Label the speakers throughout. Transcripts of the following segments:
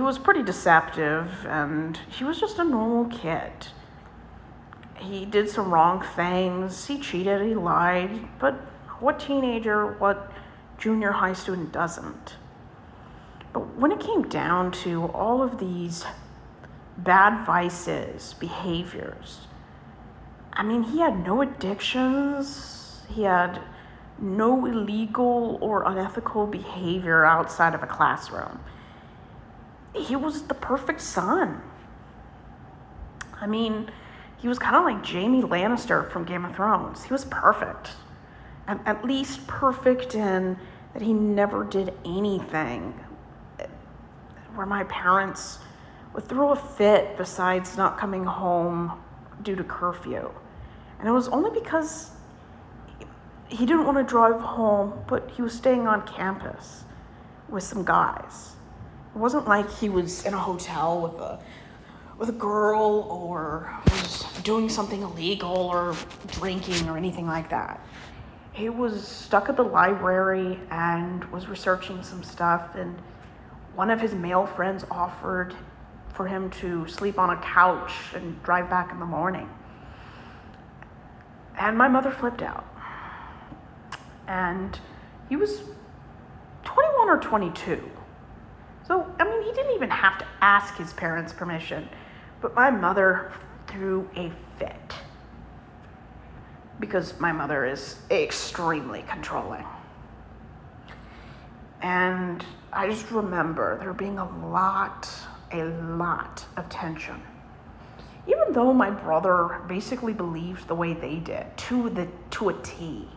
Speaker 1: He was pretty deceptive, and he was just a normal kid. He did some wrong things. He cheated, he lied, but what teenager, what junior high student doesn't? But when it came down to all of these bad vices, behaviors, I mean, he had no addictions. He had no illegal or unethical behavior outside of a classroom. He was the perfect son. I mean, he was kind of like Jaime Lannister from Game of Thrones. He was perfect. At least perfect in that he never did anything where my parents would throw a fit besides not coming home due to curfew. And it was only because he didn't want to drive home, but he was staying on campus with some guys. It wasn't like he was in a hotel with a girl or was doing something illegal or drinking or anything like that. He was stuck at the library and was researching some stuff, and one of his male friends offered for him to sleep on a couch and drive back in the morning. And my mother flipped out. And he was 21 or 22. So, I mean, he didn't even have to ask his parents' permission. But my mother threw a fit. Because my mother is extremely controlling. And I just remember there being a lot of tension. Even though my brother basically believed the way they did, to a T.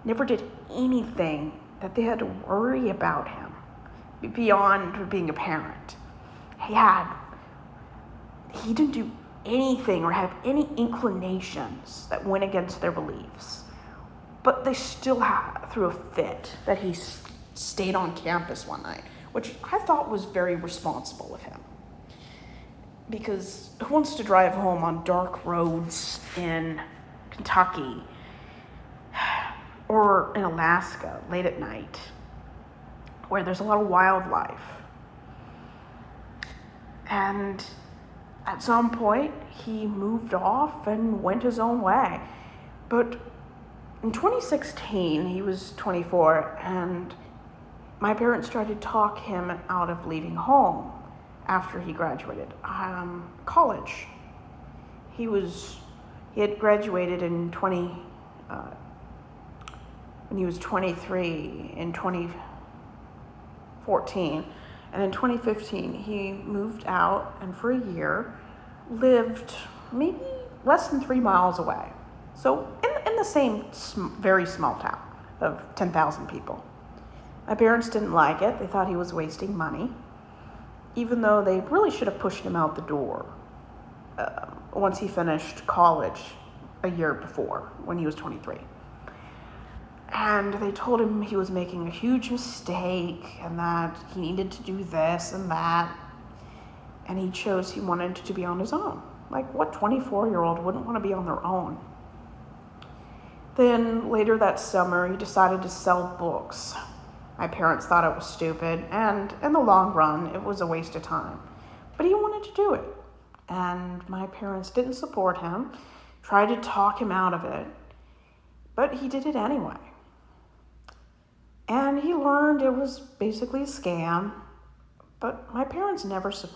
Speaker 1: Never did anything that they had to worry about him beyond being a parent. He didn't do anything or have any inclinations that went against their beliefs. But they still threw a fit that he stayed on campus one night, which I thought was very responsible of him. Because who wants to drive home on dark roads in Kentucky or in Alaska late at night where there's a lot of wildlife? And at some point, he moved off and went his own way. But in 2016, he was 24, and my parents tried to talk him out of leaving home after he graduated college. He had graduated in when he was 23 in 2014. And in 2015, he moved out and for a year lived maybe less than 3 miles away. So in the same very small town of 10,000 people. My parents didn't like it. They thought he was wasting money, even though they really should have pushed him out the door once he finished college a year before, when he was 23. And they told him he was making a huge mistake and that he needed to do this and that. And he wanted to be on his own. Like, what 24-year-old wouldn't want to be on their own? Then later that summer, he decided to sell books. My parents thought it was stupid, and in the long run, it was a waste of time. But he wanted to do it. And my parents didn't support him, tried to talk him out of it, but he did it anyway. And he learned it was basically a scam, but my parents never supported